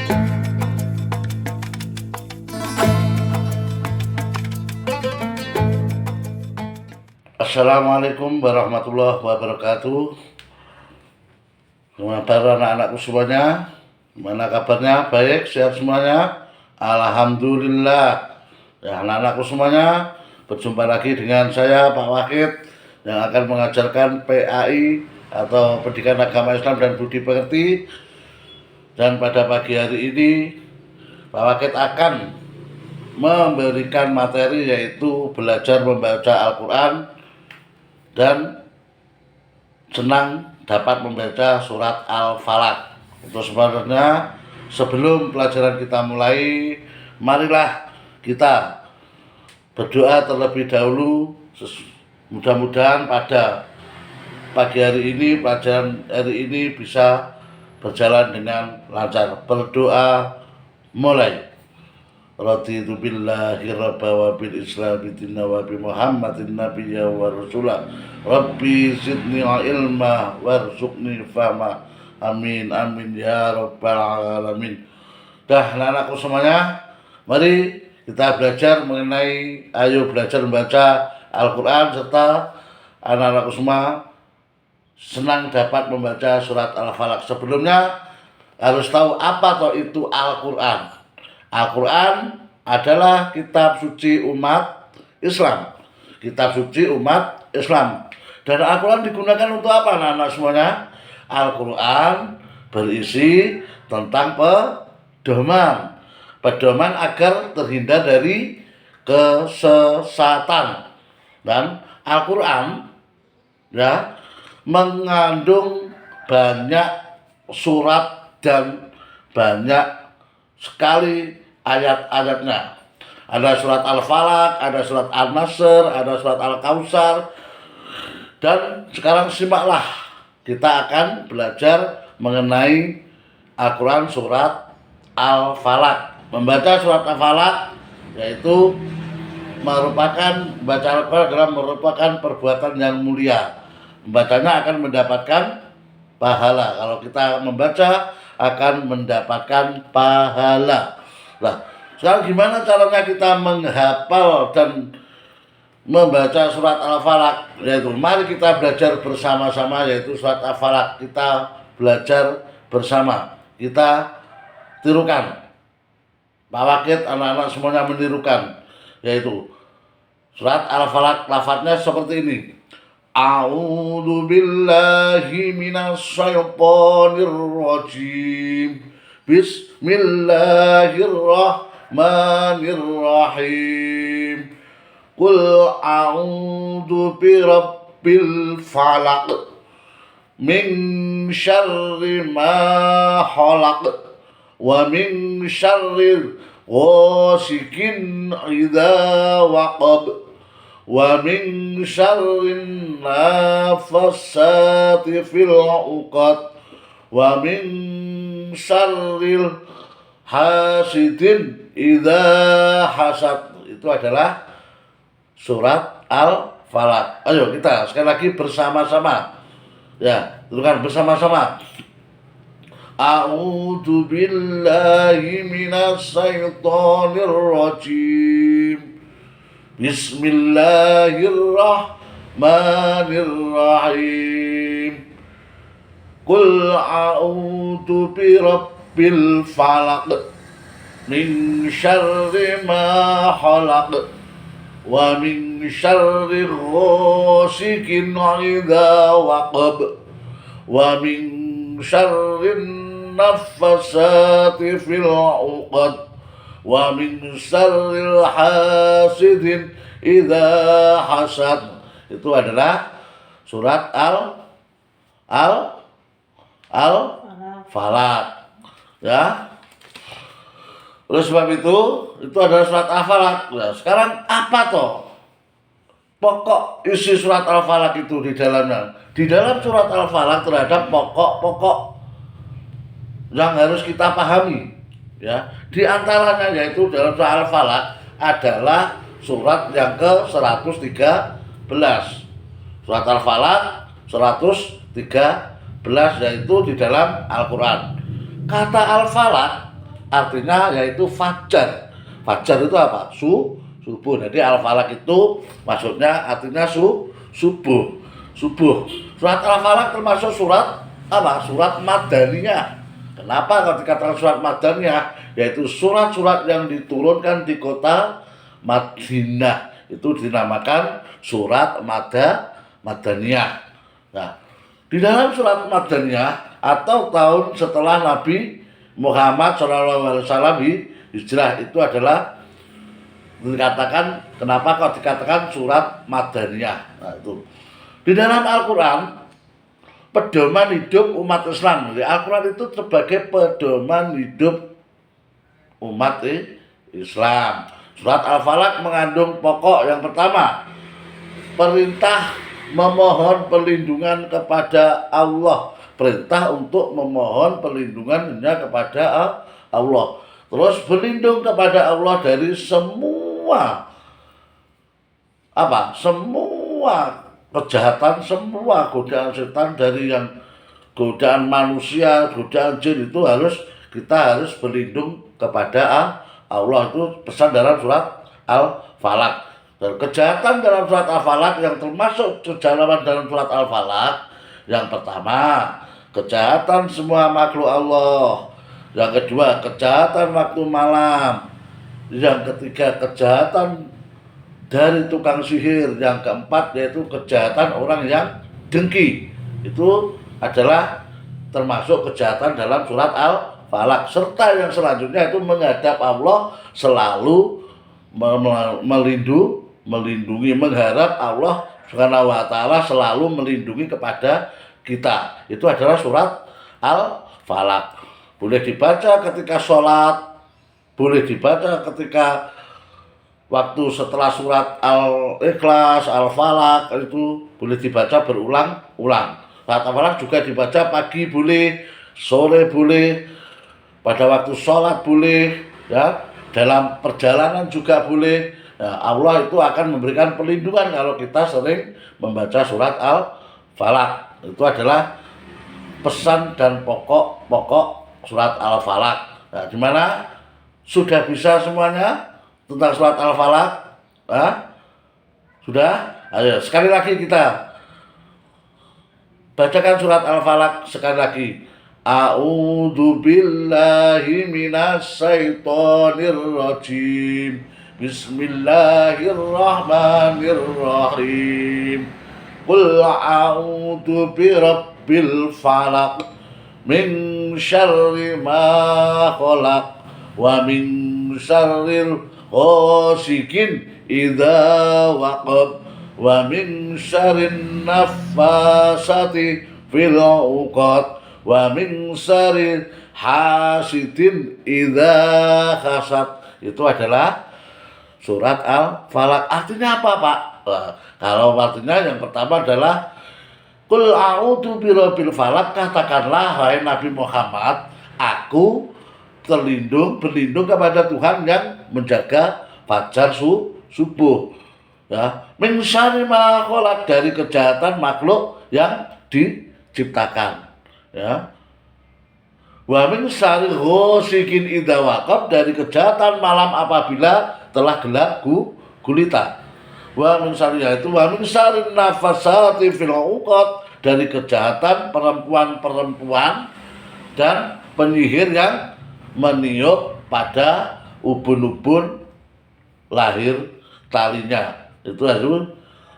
Assalamualaikum warahmatullahi wabarakatuh. Selamat pagi anak-anakku semuanya. Gimana kabarnya? Baik, sehat semuanya? Alhamdulillah. Ya, anak-anakku semuanya, berjumpa lagi dengan saya Pak Wahid yang akan mengajarkan PAI atau Pendidikan Agama Islam dan Budi Pekerti. Dan pada pagi hari ini Pak Wahid akan memberikan materi yaitu belajar membaca Al-Quran dan senang dapat membaca surat Al-Falaq. Itu sebenarnya sebelum pelajaran kita mulai, marilah kita berdoa terlebih dahulu. Mudah-mudahan pada pagi hari ini, pelajaran hari ini bisa berjalan dengan lancar. Berdoa mulai. Raditu billahi rabba wa bil islami dinna wa bi muhammadin nabiyya wa rasulah. Rabbi zidni ilma warzuqni fahma. Amin amin ya rabbal alamin. Dah anak-anakku semuanya, mari kita belajar belajar membaca Al-Quran serta anak-anakku semua senang dapat membaca surat Al-Falaq. Sebelumnya harus tahu apa itu Al-Quran. Al-Quran adalah kitab suci umat Islam. Kitab suci umat Islam. Dan Al-Quran digunakan untuk apa anak-anak semuanya? Al-Quran berisi tentang pedoman. Pedoman agar terhindar dari kesesatan. Dan Al-Quran mengandung banyak surat dan banyak sekali ayat-ayatnya. Ada surat Al-Falaq, ada surat An-Nasr, ada surat Al-Kautsar. Dan sekarang simaklah, kita akan belajar mengenai Al-Quran surat Al-Falaq. Membaca surat Al-Falaq yaitu baca Al-Quran adalah merupakan perbuatan yang mulia. Membacanya akan mendapatkan pahala. Kalau kita membaca akan mendapatkan pahala. Nah, sekarang gimana caranya kita menghafal dan membaca surat Al-Falaq? Yaitu mari kita belajar bersama-sama, yaitu surat Al-Falaq. Kita belajar bersama. Kita tirukan. Pak Wahid, anak-anak semuanya menirukan. Yaitu surat Al-Falaq, lafadznya seperti ini. A'udzu billahi minasyaitonir rajim. Bismillahirrahmanirrahim. Qul a'udzu birabbil falaq min syarri ma khalaq wa min syarri ghasikin idza waqab wa min syarrin nafasati fil 'uqad wa min syarril hasidin idza hasad. Itu adalah surat Al-Falaq. Ayo kita sekali lagi bersama-sama. Ya, tuliskan bersama-sama. A'udzu billahi minasyaitonir rajim. Bismillahirrahmanirrahim. Qul a'udzu birabbil falaq min syarri ma khalaq wa min syarri ghasikin idza waqab wa min syarri nafasati fil 'uqad wa min syarril hasidin idza hasad. Itu adalah surat Al-Falaq. Ya. Oleh sebab itu adalah surat Al-Falaq. Nah, sekarang apa toh pokok isi surat Al-Falaq itu di dalamnya? Di dalam surat Al-Falaq terhadap pokok-pokok yang harus kita pahami. Ya, di antaranya yaitu dalam surat Al-Falaq adalah surat yang ke-113. Surat Al-Falaq 113 yaitu di dalam Al-Quran. Kata Al-Falaq artinya yaitu fajar. Fajar itu apa? Subuh. Jadi Al-Falaq itu maksudnya artinya subuh. Surat Al-Falaq termasuk surat apa? Surat Madaniyah. Kenapa kalau dikatakan surat Madaniyah? Yaitu surat-surat yang diturunkan di kota Madinah. Itu dinamakan surat Madaniyah. Nah, di dalam surat Madaniyah atau tahun setelah Nabi Muhammad SAW hijrah itu adalah dikatakan, kenapa kok dikatakan surat Madaniyah. Nah, itu di dalam Al-Quran pedoman hidup umat Islam. Jadi Al-Quran itu sebagai pedoman hidup umat Islam. Surat Al-Falaq mengandung pokok yang pertama, perintah memohon perlindungan kepada Allah. Perintah untuk memohon perlindungan hanya kepada Allah. Terus berlindung kepada Allah dari semua kejahatan, semua godaan setan, dari yang godaan manusia, godaan jin, itu kita harus berlindung kepada Allah. Itu pesan dalam surat Al-Falaq. Dan kejahatan dalam surat Al-Falaq yang termasuk kejahatan dalam surat Al-Falaq, yang pertama kejahatan semua makhluk Allah, yang kedua kejahatan waktu malam, yang ketiga kejahatan dari tukang sihir, yang keempat yaitu kejahatan orang yang dengki. Itu adalah termasuk kejahatan dalam surat Al-Falaq. Serta yang selanjutnya itu menghadap Allah, selalu melindungi, mengharap Allah Subhanahu wa taala selalu melindungi kepada kita. Itu adalah surat Al-Falaq. Boleh dibaca ketika sholat, boleh dibaca ketika waktu setelah surat Al-Ikhlas, Al-Falaq, itu boleh dibaca berulang-ulang. Surat Al-Falaq juga dibaca pagi boleh, sore boleh, pada waktu sholat boleh, ya, dalam perjalanan juga boleh. Nah, Allah itu akan memberikan perlindungan kalau kita sering membaca surat Al-Falaq. Itu adalah pesan dan pokok surat Al-Falaq. Nah, gimana? Sudah bisa semuanya tentang surat Al-Falaq? Sudah? Ayo, sekali lagi kita bacakan surat Al-Falaq sekali lagi. A'udzu billahi minas syaitonir rajim. Bismillahirrahmanirrahim. Qul a'udzu birabbil falaq min syarri ma khalaq wa min syarril ghasikin idza waqab wa min syarrin naffasati fil 'uqad wa min syarri hasidin idza hasad. Itu adalah surat Al-Falaq. Artinya apa, Pak? Kalau artinya yang pertama adalah Qul a'udzu birabbil falaq, katakanlah wahai Nabi Muhammad, aku berlindung kepada Tuhan yang menjaga fajar subuh. Ya, min syarri ma khalaq, dari kejahatan makhluk yang diciptakan. Ya. Wa min syarri ghasikin idza waqab, dari kejahatan malam apabila telah gelap gulita. Wa min syarri, itu wa min syarri nafasati fil 'uqad, dari kejahatan perempuan dan penyihir yang meniup pada ubun-ubun lahir talinya. Itu harus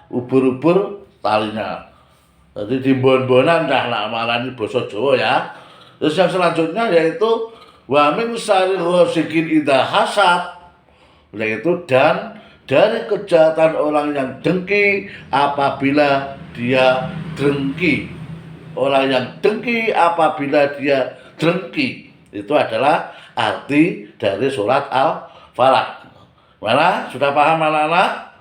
ubur-ubur talinya. Jadi dimbon-bonan dah nak marani basa Jawa ya. Terus yang selanjutnya yaitu wa min syarri ghasikin idza hasad, yaitu dan dari kejahatan orang yang dengki apabila dia dengki. Orang yang dengki apabila dia dengki. Itu adalah arti dari surat Al-Falaq. Gimana? Sudah paham anak-anak?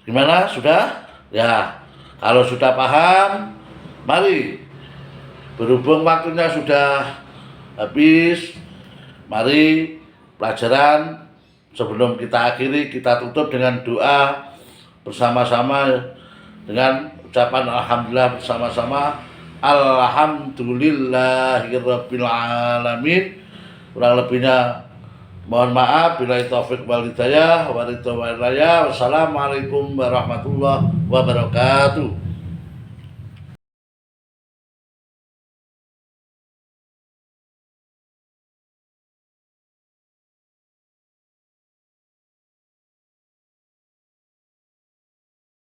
Gimana? Sudah? Ya. Kalau sudah paham, mari. Berhubung waktunya sudah habis, mari pelajaran sebelum kita akhiri, kita tutup dengan doa bersama-sama dengan ucapan alhamdulillah bersama-sama. Alhamdulillahirabbil alamin. Kurang lebihnya mohon maaf. Billahi taufik wal hidayah. Wassalamualaikum warahmatullahi wabarakatuh.